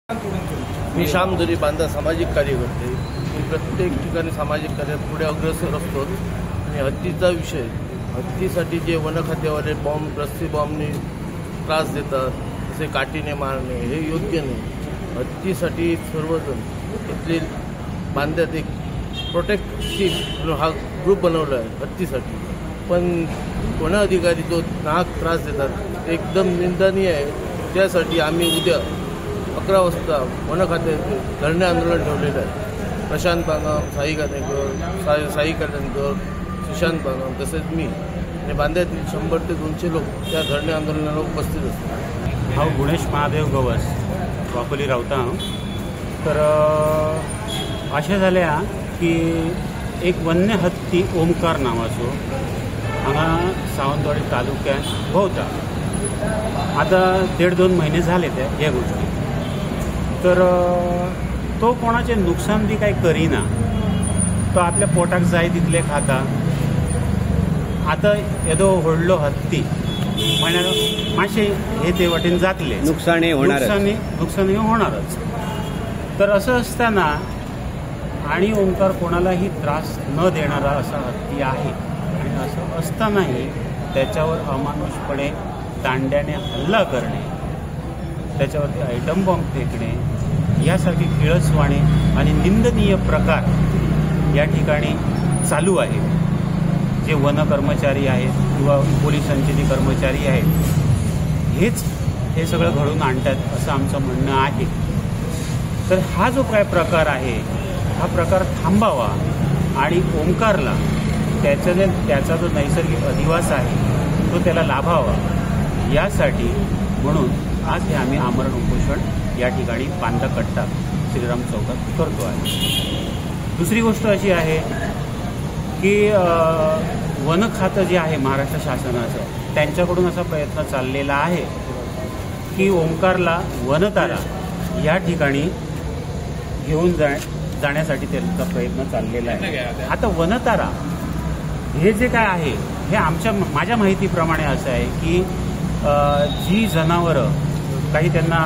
मी श्यामदुरी बांधा सामाजिक कार्यकर्ते. मी प्रत्येक ठिकाणी सामाजिक कार्यात पुढे अग्रेसर असतो आणि हत्तीचा विषय, हत्तीसाठी जे वन खात्यावाले बॉम्ब, रस्सी बॉम्बने त्रास देतात, जसे काठीने मारणे, हे योग्य नाही. हत्तीसाठी सर्वजण इथले बांध्यात एक प्रोटेक्टिव्ह हा ग्रुप बनवला आहे हत्तीसाठी. पण वन अधिकारी जो नाहक त्रास देतात एकदम निंदनीय आहे. त्यासाठी आम्ही उद्या 11 वाजता वन खात्याचे धरणे आंदोलन ठेवलेलं आहे. प्रशांत बांगम, साई कल्याणकर, सुशांत बांगम तसेच मी आणि बांध्यातील 100 ते 200 लोक त्या धरणे आंदोलनाला उपस्थित असतात. हांव गुणेश महादेव गवस वाकोली रावता. तर अशें जालें की एक वन्य हत्ती ओमकार नावाचो हांगा सावंतवाडी तालुक्यात भोंवता. आतां 1.5-2 म्हयने जाले हे गोष्टी. तर तो कोणाचें नुकसान बी कांय करिना. तो आपल्या पोटाक जाय तितलें खाता. आतां येदो व्हडलो हत्ती म्हळ्यार मातशें हे ते वाटेन जातलें, नुकसाणय होणारच. तर असं असताना आणि ओंकार कोणालाही त्रास न देणारा असा हत्ती आहे आणि असं असतानाही त्याच्यावर अमानुषपणे दांड्याने हल्ला करणे, त्याच्यावरती आयटम बॉम्ब फेकणे यासारखे किळसवाणे आणि निंदनीय प्रकार या ठिकाणी चालू आहे. जे वन कर्मचारी आहेत किंवा पोलिसांचे जे कर्मचारी आहेत हेच हे सगळं घडून आणतात असं आमचं म्हणणं आहे. तर हा जो काय प्रकार आहे हा प्रकार थांबावा आणि ओंकारला त्याचा जो नैसर्गिक अधिवास आहे तो त्याला लाभावा यासाठी म्हणून आज हे आम्ही आमरण उपोषण या ठिकाणी बांधा कट्टा श्रीराम चौकात करतो आहे. दुसरी गोष्ट अशी आहे की वन खातं जे आहे महाराष्ट्र शासनाचं त्यांच्याकडून असा प्रयत्न चाललेला आहे की ओंकारला वनतारा या ठिकाणी घेऊन जाण्यासाठी त्यांचा प्रयत्न चाललेला आहे. आता वनतारा हे जे काय आहे हे माझ्या माहितीप्रमाणे असं आहे की जी जनावरं काही त्यांना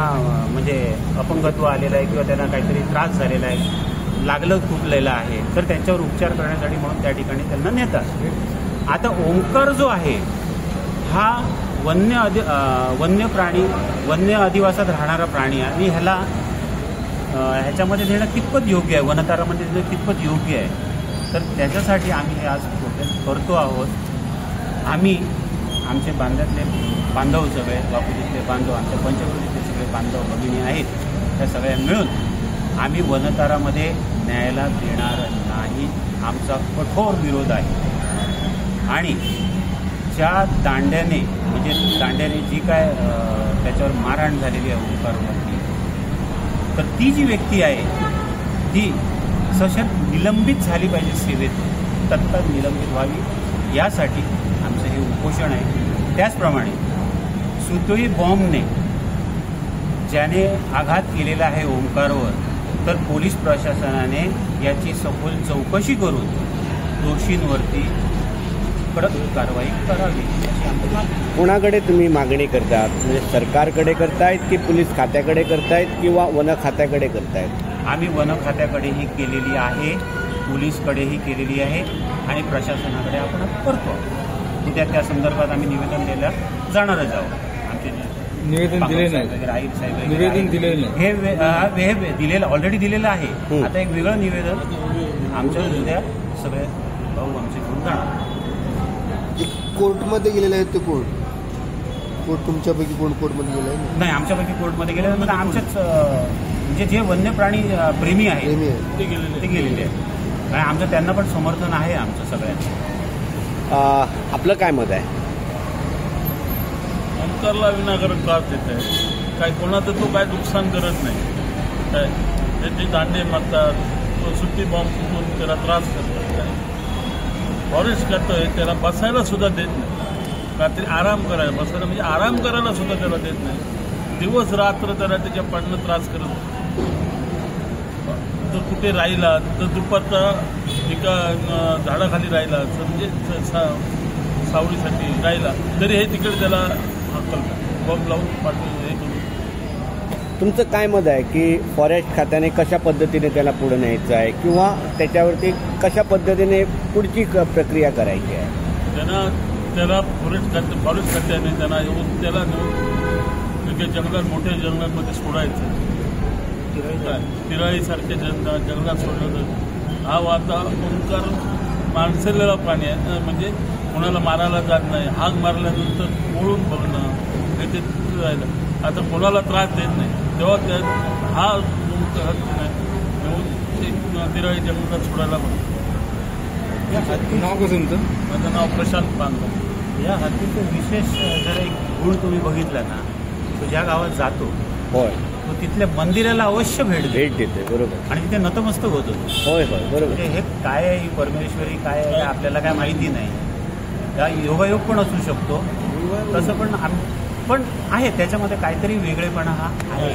म्हणजे अपंगत्व आलेलं आहे किंवा त्यांना काहीतरी त्रास झालेला आहे, लागलं तुटलेलं आहे, तर त्यांच्यावर उपचार करण्यासाठी म्हणून त्या ठिकाणी त्यांना नेतात. आता ओंकार जो आहे हा वन्य अधिवासात राहणारा प्राणी आहे आणि ह्याच्यामध्ये देणं कितपत योग्य आहे, वनतारामध्ये देणं कितपत योग्य आहे. तर त्याच्यासाठी आम्ही हे आज प्रोटेस्ट करतो आहोत. आम्ही आमचे बांध्यातले बांधव सगळे, वाकुलीतले बांधव, आमच्या पंचक्रोशीतले सगळे बांधव भगिनी आहेत, त्या सगळ्या मिळून आम्ही वनतारामध्ये न्यायाला देणार नाही. आमचा कठोर विरोध आहे. आणि ज्या दांड्याने जी काय त्याच्यावर मारहाण झालेली आहे ओंकारवरती, तर ती जी व्यक्ती आहे ती सशर्त निलंबित झाली पाहिजे, सेवेत तत्काळ निलंबित व्हावी यासाठी आमचं हे उपोषण आहे. त्याचप्रमाणे सुतोई बॉम्बने ज्याने आघात केलेला आहे ओंकारवर, तर पोलीस प्रशासनाने याची सखोल चौकशी करून दोषींवरती कडक कारवाई करावी अशी आमची मागणी. कोणाकडे तुम्ही मागणी करतात? म्हणजे सरकारकडे करतायत की पोलीस खात्याकडे करतायत किंवा वन खात्याकडे करतायत? आम्ही वन खात्याकडेही केलेली आहे, पोलीसकडेही केलेली आहे आणि प्रशासनाकडे आपण करतो. उद्या त्या संदर्भात आम्ही निवेदन द्यायला जाणारच आहोत. आमचे निवेदन दिले नाही, राहील साहेब निवेदन दिले नाही, हे दिलेलं ऑलरेडी दिलेलं आहे. आता एक वेगळं निवेदन आमच्या उद्या सगळे भाऊ आमचे घेऊन जाणार. कोर्टमध्ये गेलेले आहेत ते कोर्ट तुमच्यापैकी कोण कोर्टमध्ये गेलं आहे? नाही, आमच्यापैकी कोर्टमध्ये गेले म्हणजे आमच्याच म्हणजे जे वन्य प्राणी प्रेमी आहे ते गेलेले आहेत आणि आमचं त्यांना पण समर्थन आहे आमचं सगळ्यांचं. आपलं काय मत आहे? ओंकारला विनाकारण त्रास देत आहे. काय कोणाचं तो काय नुकसान करत नाही. काय त्याचे दांडे मारतात, तो सुट्टी बॉम्ब फुटून त्याला त्रास करतात. काय फॉरेस्ट करतोय त्याला बसायला सुद्धा देत नाही. रात्री आराम करायला, बसायला म्हणजे आराम करायला सुद्धा त्याला देत नाही. दिवस रात्र त्याला त्याच्या पाडणं त्रास करत. तर कुठे राहिला तर दुपारचा एका झाडाखाली राहिला, म्हणजे सावलीसाठी राहिला तरी हे तिकडे त्याला बॉम्ब लावून पाठवून हे करून तुमचं काय मत आहे की फॉरेस्ट खात्याने कशा पद्धतीने त्याला पुढे न्यायचं आहे किंवा त्याच्यावरती कशा पद्धतीने पुढची प्रक्रिया करायची आहे? त्याला फॉरेस्ट खात्याने त्यांना येऊन त्याला नेऊन जंगलात मोठ्या जंगलांमध्ये सोडायचं. तिराळीसारख्या जंगलात सोडलं. हा आता ओंकार माणसाला प्राणी आहे, म्हणजे कोणाला मारायला जात नाही. हाक मारल्यानंतर ओळून बघणं हे ते राहिलं. आता कोणाला त्रास देत नाही, तेव्हा त्या हा ओंकार तिराळी जंगलात सोडायला बघतो. नाव कसं तुमचं? माझं नाव प्रशांत पांडव. या हत्तीचं विशेष जर एक गुण तुम्ही बघितला ना, तो ज्या गावात जातो होय, तो तिथल्या मंदिराला अवश्य भेट देते. बरोबर. आणि तिथे नतमस्तक होतो. होय होय बरोबर. म्हणजे हे काय आहे, ही परमेश्वरी काय आहे आपल्याला काय माहिती नाही. या योगायोग पण असू शकतो तसं, पण आहे त्याच्यामध्ये काहीतरी वेगळेपणा हा आहे.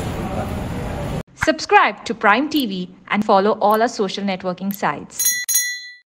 Subscribe to Prime TV and follow all our social networking sites.